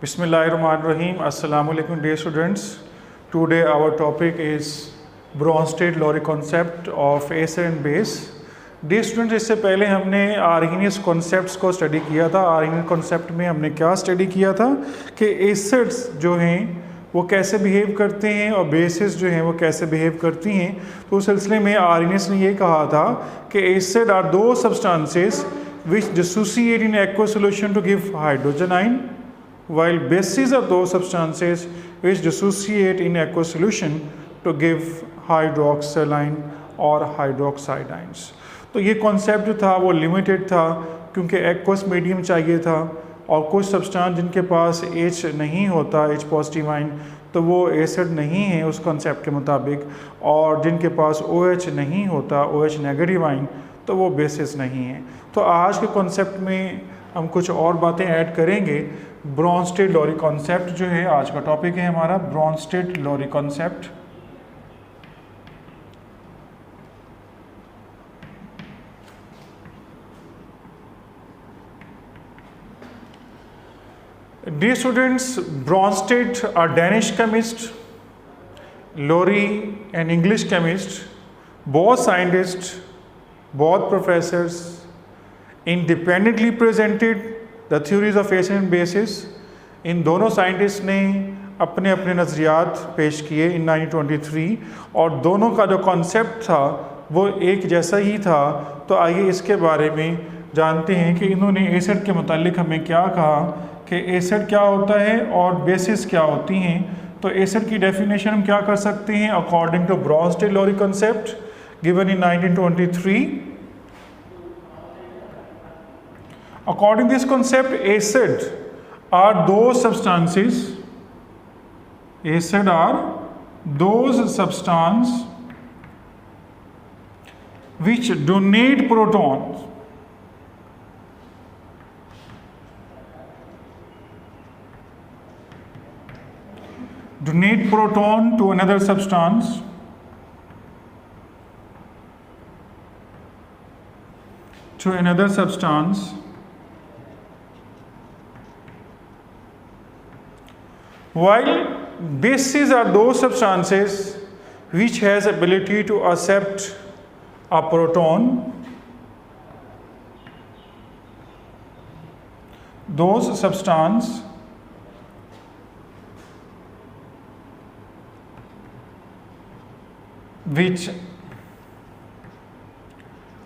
Bismillahirrahmanirrahim. Assalamu alaikum dear students. Today our topic is Bronsted-Lowry concept of acid and base. Dear students, इससे पहले हमने आर्गेनियस concepts को study किया था. आर्गेनियस concept में हमने क्या स्टडी किया था कि एसिड्स जो हैं वो कैसे बिहेव करते हैं और बेसिस जो हैं वो कैसे बिहेव करती हैं. तो उस सिलसिले में आर्गेनियस ने ये कहा था कि एसिड आर दो substances which dissociate in aqueous solution to give hydrogen ion, while bases are those substances which dissociate in aqueous solution to give hydroxyl ion और hydroxide ions. तो ये कॉन्सेप्ट जो था वो लिमिटेड था क्योंकि एक्वस मीडियम चाहिए था और कुछ सब्सटेंस जिनके पास H नहीं होता, H पॉजिटिव आयन, तो वो एसिड नहीं है उस कॉन्सेप्ट के मुताबिक, और जिनके पास OH नहीं होता, OH नेगेटिव आयन, तो वो बेसिस नहीं है. तो आज के कॉन्सेप्ट में हम कुछ और बातें ऐड करेंगे. ब्रॉन्स्टेड-लॉरी कॉन्सेप्ट जो है आज का टॉपिक है हमारा, Brønsted-lorry concept. Dear students, Bronsted a Danish chemist, Lowry an English chemist, both scientists, both professors independently presented the theories of acid and bases. इन दोनों साइंटिस्ट ने अपने अपने नज़रियात पेश किए इन 1923 और दोनों का जो कॉन्सेप्ट था वो एक जैसा ही था. तो आइए इसके बारे में जानते हैं कि इन्होंने एसिड के मुतालिक हमें क्या कहा कि एसिड क्या होता है और बेसिस क्या होती हैं. तो एसिड की डेफिनेशन हम क्या कर सकते हैं according to Bronsted Lowry concept given in 1923. According to this concept, acid are those substances which donate protons to another substance while bases are those substances which has ability to accept a proton. Those substances which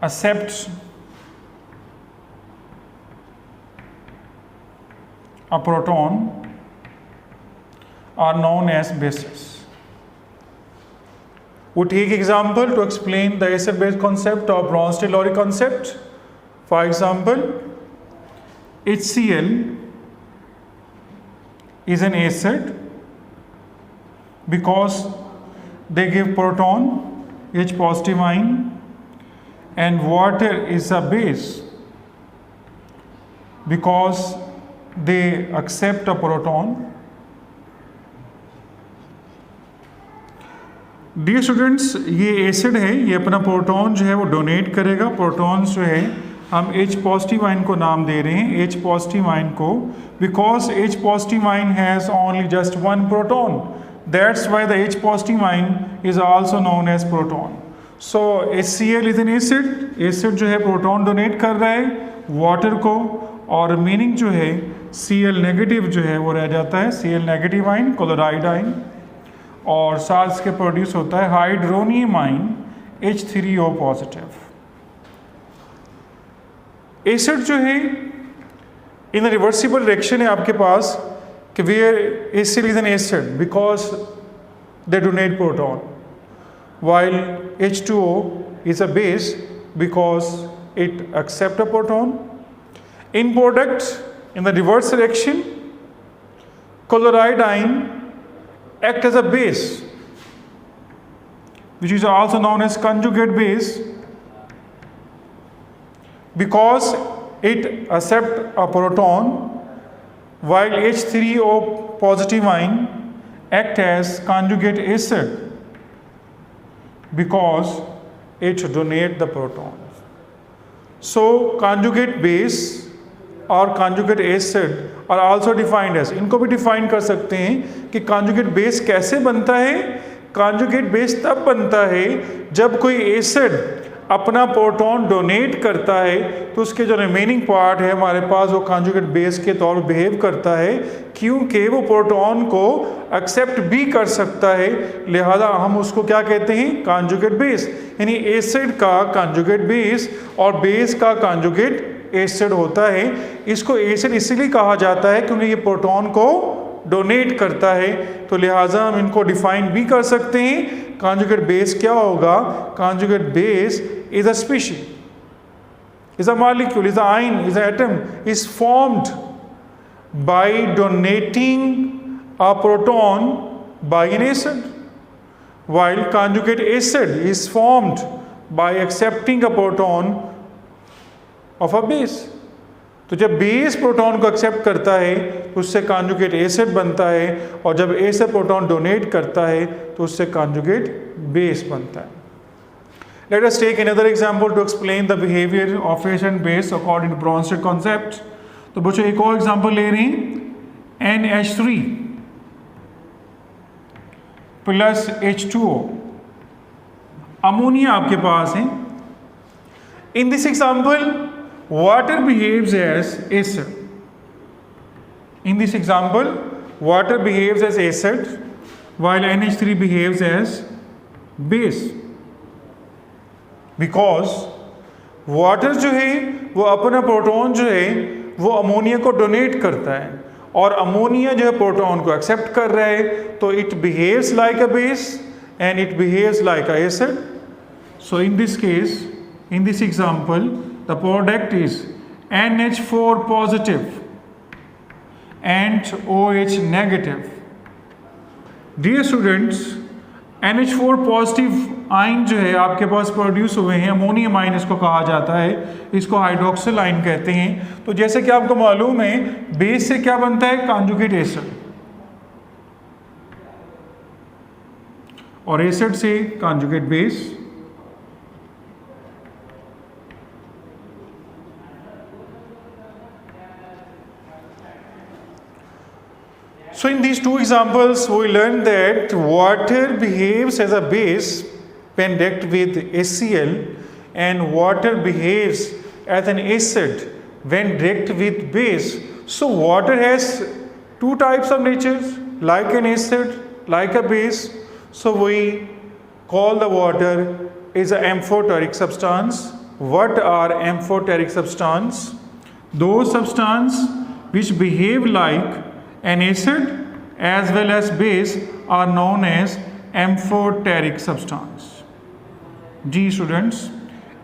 accept a proton are known as bases. We take example to explain the acid-base concept of Bronsted-Lowry concept. For example, HCl is an acid because they give proton, H positive ion, and water is a base because they accept a proton. Dear students, ये acid है, ये अपना proton जो है वो donate करेगा. Protons जो है हम H पॉजिटिव आयन को नाम दे रहे हैं, H पॉजिटिव आयन को, because H positive ion has only just one proton. That's why the H positive ion is also known as proton. So HCl is an acid. Acid जो है proton donate कर रहा है water को, और meaning जो है Cl नेगेटिव जो है वो रह जाता है, Cl negative ion, chloride ion, और साथ इसके प्रोड्यूस होता है hydronium ion H3O positive. Acid जो है इन रिवर्सिबल रिएक्शन है आपके पास कि where HCl is an acid because they donate proton, while H2O is a base because it accepts a proton. In product, in the reverse reaction, chloride ion act as a base, which is also known as conjugate base, because it accepts a proton, while H3O positive ion act as conjugate acid because it donate the protons. So conjugate base or conjugate acid और also defined as, इनको भी define कर सकते हैं कि conjugate base कैसे बनता है। कॉन्जुगेट बेस तब बनता है जब कोई एसिड अपना प्रोटॉन डोनेट करता है तो उसके जो रिमेनिंग पार्ट है हमारे पास वो कॉन्जुगेट बेस के तौर पर बिहेव करता है, क्योंकि वो प्रोटॉन को एक्सेप्ट भी कर सकता है, लिहाजा हम उसको क्या कहते हैं, कॉन्जुगेट बेस। यानी एसिड का कॉन्जुगेट बेस और बेस का कॉन्जुगेट एसिड होता है। इसको एसिड इसीलिए कहा जाता है क्योंकि ये प्रोटॉन को डोनेट करता है, तो लिहाजा हम इनको डिफाइन भी कर सकते हैं। कॉन्जुगेट बेस क्या होगा, conjugate base is a species, is a molecule, is an ion, is an atom, is formed by donating a proton by an acid, while conjugate acid is formed by accepting a proton of a base. तो जब base proton को accept करता है तो उससे conjugate acid बनता है, और जब एसिड प्रोटॉन डोनेट करता है तो उससे कॉन्जुगेट बेस बनता है। Let us take another example to explain the behavior of acid and base according to Bronsted concept. तो बच्चों एक और एग्जाम्पल ले रहे हैं, NH3 प्लस H2O, अमोनिया आपके पास है। In this example, water behaves as acid. In this example, water behaves as acid while NH3 behaves as base. Because water जो है वो अपना प्रोटॉन जो है वो अमोनिया को डोनेट करता है, और अमोनिया जो है प्रोटॉन को एक्सेप्ट कर रहा है, तो it behaves like a base and it behaves like a acid. So in this case, in this example, the product is NH4 positive and OH negative. Dear students, NH4 positive ion जो है आपके पास produce हुए हैं, ammonium ion इसको कहा जाता है, इसको हाइड्रोक्सिल आयन कहते हैं। तो जैसे कि आपको मालूम है, बेस से क्या बनता है, कॉन्जुगेट एसिड, और एसिड से conjugate base. So in these two examples, we learned that water behaves as a base when react with HCl, and water behaves as an acid when react with base. So water has two types of natures, like an acid, like a base. So we call the water is an amphoteric substance. What are amphoteric substance? Those substance which behave like an acid as well as base are known as amphoteric substance. Ji students,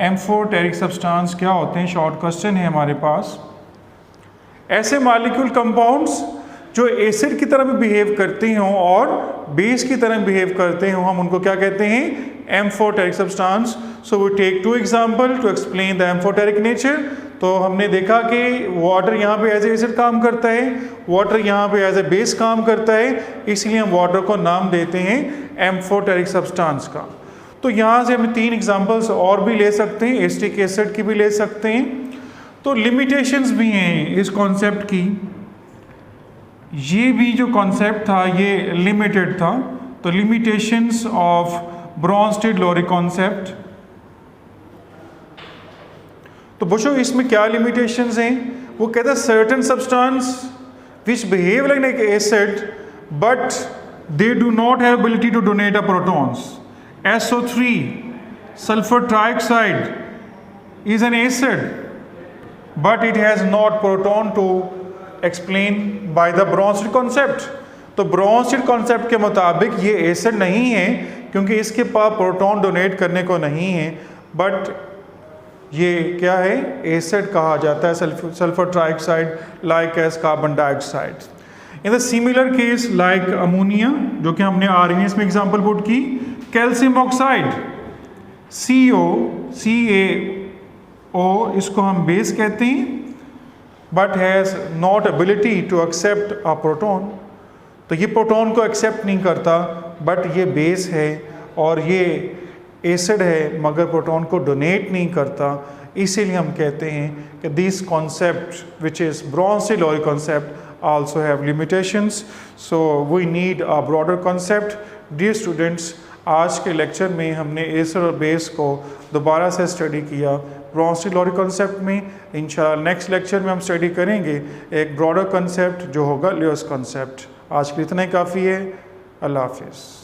amphoteric substance क्या होते हैं, short question है हमारे पास। ऐसे molecule compounds जो acid की तरह भी बिहेव करते हों और बेस की तरह बिहेव करते हों, हम उनको क्या कहते हैं, amphoteric substance. So we take two example to explain the amphoteric nature. तो हमने देखा कि वाटर यहाँ पे एज ए एसिड काम करता है, वाटर यहाँ पे एज ए बेस काम करता है, इसलिए हम वाटर को नाम देते हैं एम्फोटेरिक सब्सटेंस का। तो यहाँ से हम 3 एग्जांपल्स और भी ले सकते हैं, एसिटिक एसिड की भी ले सकते हैं। तो लिमिटेशंस भी हैं इस कॉन्सेप्ट की, ये भी जो कॉन्सेप्ट था ये लिमिटेड था। तो लिमिटेशंस ऑफ ब्रॉन्स्टेड-लोरी कॉन्सेप्ट, तो बच्चों इसमें क्या लिमिटेशंस हैं, वो कहता है certain substance which behave like acid but they do not have ability to donate a protons. SO3 sulfur trioxide is an acid but it has not proton to explain by the Bronsted concept। तो Bronsted concept के मुताबिक ये acid नहीं है क्योंकि इसके पास proton donate करने को नहीं है, बट ये क्या है, एसिड कहा जाता है, sulphur trioxide like as carbon dioxide. In the similar case like ammonia, जो कि हमने RNA में एग्जांपल पुट की, कैल्शियम ऑक्साइड CaO, इसको हम बेस कहते हैं, but has not ability to accept a proton. तो ये प्रोटॉन को एक्सेप्ट नहीं करता, बट ये बेस है और ये एसिड है मगर प्रोटॉन को डोनेट नहीं करता। इसीलिए हम कहते हैं कि this concept which is Bronsted Lowry concept also have limitations, so we need a broader concept. Dear students, आज के लेक्चर में हमने एसर और बेस को दोबारा से स्टडी किया ब्रोंस्टेड-लॉरी कॉन्सेप्ट में। इंशाल्लाह नेक्स्ट लेक्चर में हम स्टडी करेंगे एक ब्रॉडर कॉन्सेप्ट जो होगा लियोस कॉन्सेप्ट। आज के लिए इतना ही काफ़ी है। अल्लाह हाफिज़।